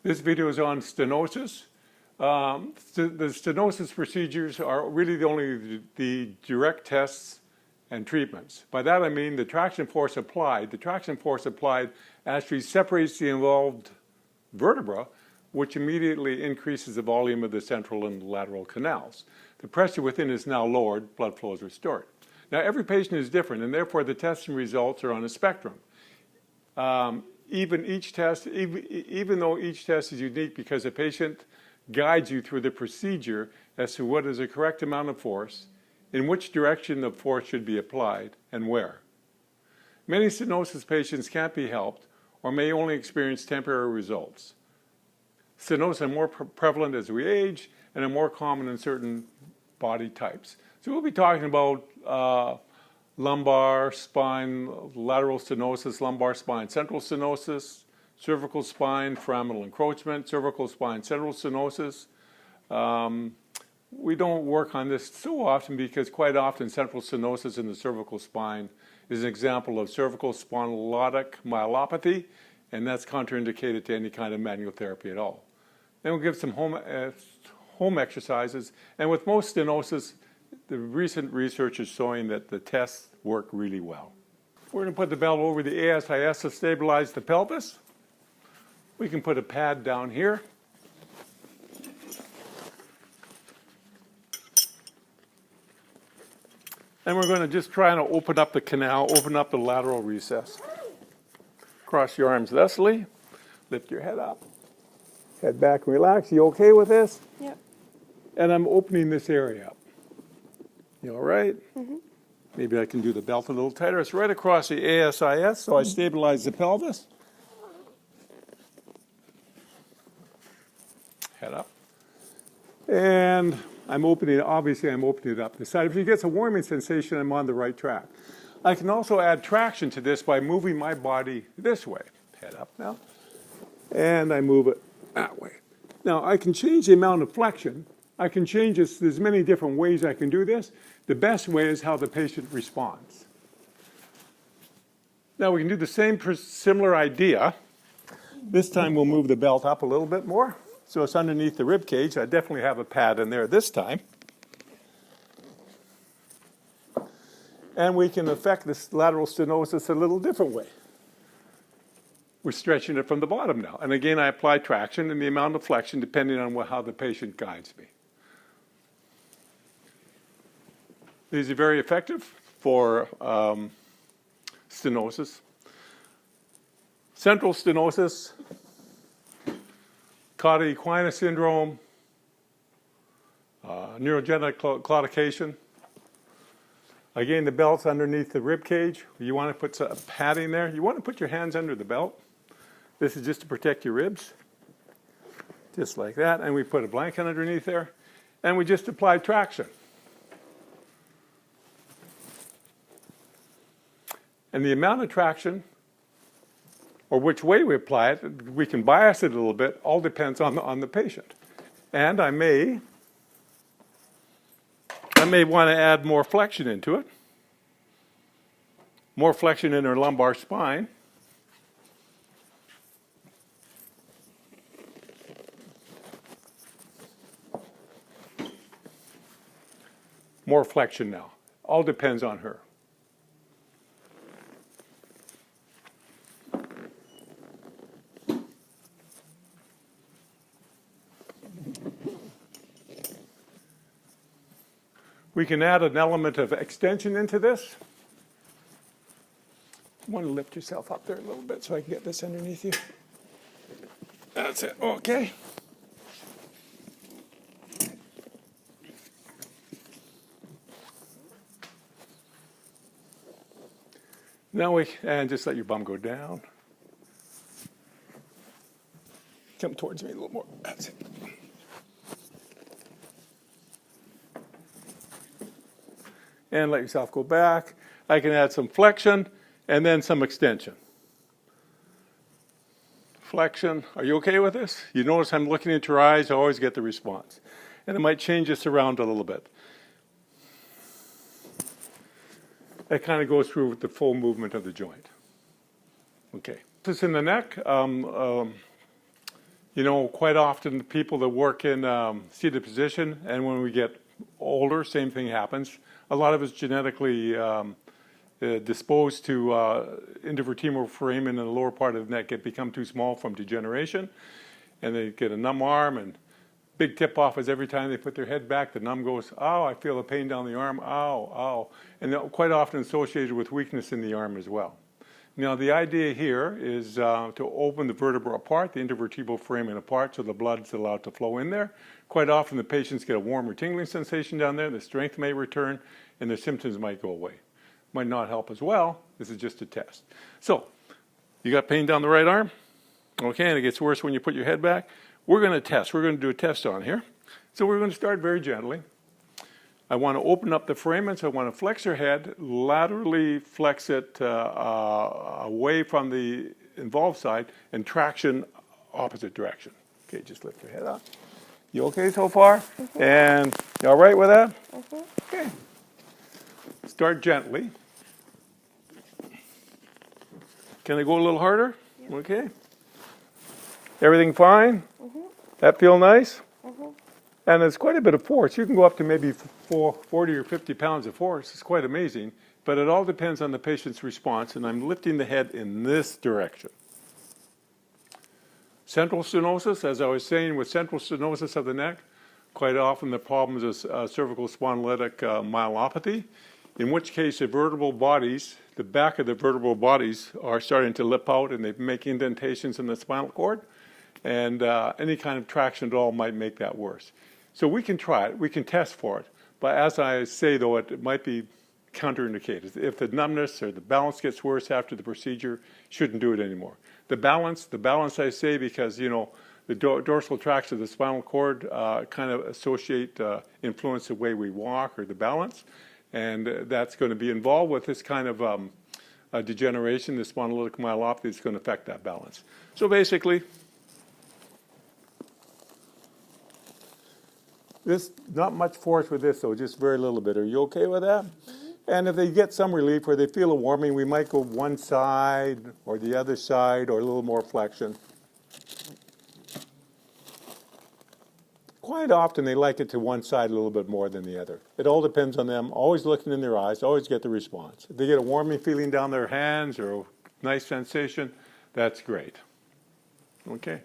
This video is on stenosis. The stenosis procedures are really only the direct tests and treatments. By that I mean the traction force applied. The traction force applied actually separates the involved vertebra, which immediately increases the volume of the central and lateral canals. The pressure within is now lowered, blood flow is restored. Now every patient is different, and therefore the testing results are on a spectrum. Even though each test is unique because the patient guides you through the procedure as to what is the correct amount of force, in which direction the force should be applied, and where. Many stenosis patients can't be helped or may only experience temporary results. Stenosis are more prevalent as we age and are more common in certain body types. So we'll be talking about lumbar spine, lateral stenosis, lumbar spine, central stenosis, cervical spine, foraminal encroachment, cervical spine, central stenosis. We don't work on this so often because quite often central stenosis in the cervical spine is an example of cervical spondylotic myelopathy, and that's contraindicated to any kind of manual therapy at all. Then we'll give some home exercises, and with most stenosis, the recent research is showing that the tests work really well. We're going to put the belt over the ASIS to stabilize the pelvis. We can put a pad down here. And we're going to just try and open up the canal, open up the lateral recess. Cross your arms thusly. Lift your head up. Head back and relax. You okay with this? Yep. And I'm opening this area up. You all right? Mm-hmm. Maybe I can do the belt a little tighter. It's right across the ASIS, so I stabilize the pelvis. Head up. And I'm opening it, obviously I'm opening it up this side. If you get a warming sensation, I'm on the right track. I can also add traction to this by moving my body this way. Head up now. And I move it that way. Now I can change the amount of flexion. I can change this, there's many different ways I can do this. The best way is how the patient responds. Now we can do the same similar idea. This time we'll move the belt up a little bit more. So it's underneath the rib cage. I definitely have a pad in there this time. And we can affect this lateral stenosis a little different way. We're stretching it from the bottom now. And again, I apply traction and the amount of flexion depending on how the patient guides me. These are very effective for stenosis. Central stenosis, cauda equina syndrome, neurogenic claudication. Again, the belt's underneath the rib cage. You want to put some padding there. You want to put your hands under the belt. This is just to protect your ribs. Just like that. And we put a blanket underneath there. And we just apply traction. And the amount of traction, or which way we apply it, we can bias it a little bit, all depends on the patient. And I may want to add more flexion into it. More flexion in her lumbar spine. More flexion now. All depends on her. We can add an element of extension into this. You want to lift yourself up there a little bit so I can get this underneath you. That's it. Okay. Now and just let your bum go down. Come towards me a little more. That's it. And let yourself go back. I can add some flexion and then some extension. Flexion. Are you okay with this? You notice I'm looking into your eyes. I always get the response. And I might change this around a little bit. That kind of goes through the full movement of the joint. Okay. This in the neck. You You know, quite often people that work in seated position, and when we get older, same thing happens. A lot of it's genetically disposed to intervertebral foramen in the lower part of the neck become too small from degeneration, and they get a numb arm, and big tip-off is every time they put their head back, the numb goes, oh, I feel a pain down the arm, ow, ow, and quite often associated with weakness in the arm as well. Now, the idea here is to open the vertebra apart, the intervertebral foramen apart, so the blood's allowed to flow in there. Quite often the patients get a warm or tingling sensation down there, the strength may return, and their symptoms might go away. Might not help as well. This is just a test. So, you got pain down the right arm? Okay, and it gets worse when you put your head back. We're going to test. We're going to do a test on here. So we're going to start very gently. I want to open up the foramen, so I want to flex your head, laterally flex it away from the involved side, and traction opposite direction. Okay, just lift your head up. You okay so far? Mm-hmm. And you all right with that? Mm-hmm. Okay. Start gently. Can I go a little harder? Yeah. Okay. Everything fine? Mm-hmm. That feel nice? Mm-hmm. And there's quite a bit of force. You can go up to maybe 40 or 50 pounds of force. It's quite amazing. But it all depends on the patient's response. And I'm lifting the head in this direction. Central stenosis, as I was saying, with central stenosis of the neck, quite often the problem is cervical spondylitic myelopathy, in which case the vertebral bodies, the back of the vertebral bodies are starting to lip out and they make indentations in the spinal cord. And any kind of traction at all might make that worse. So we can try it, we can test for it, but as I say though, it might be counterindicated. If the numbness or the balance gets worse after the procedure, shouldn't do it anymore. The balance I say because, you know, the dorsal tracts of the spinal cord kind of associate, influence the way we walk or the balance, and that's going to be involved with this kind of degeneration, the spondylitic myelopathy is going to affect that balance. So basically, this, not much force with this though, just very little bit. Are you okay with that? Mm-hmm. And if they get some relief or they feel a warming, we might go one side or the other side or a little more flexion. Quite often they like it to one side a little bit more than the other. It all depends on them, always looking in their eyes, always get the response. If they get a warming feeling down their hands or a nice sensation, that's great. Okay.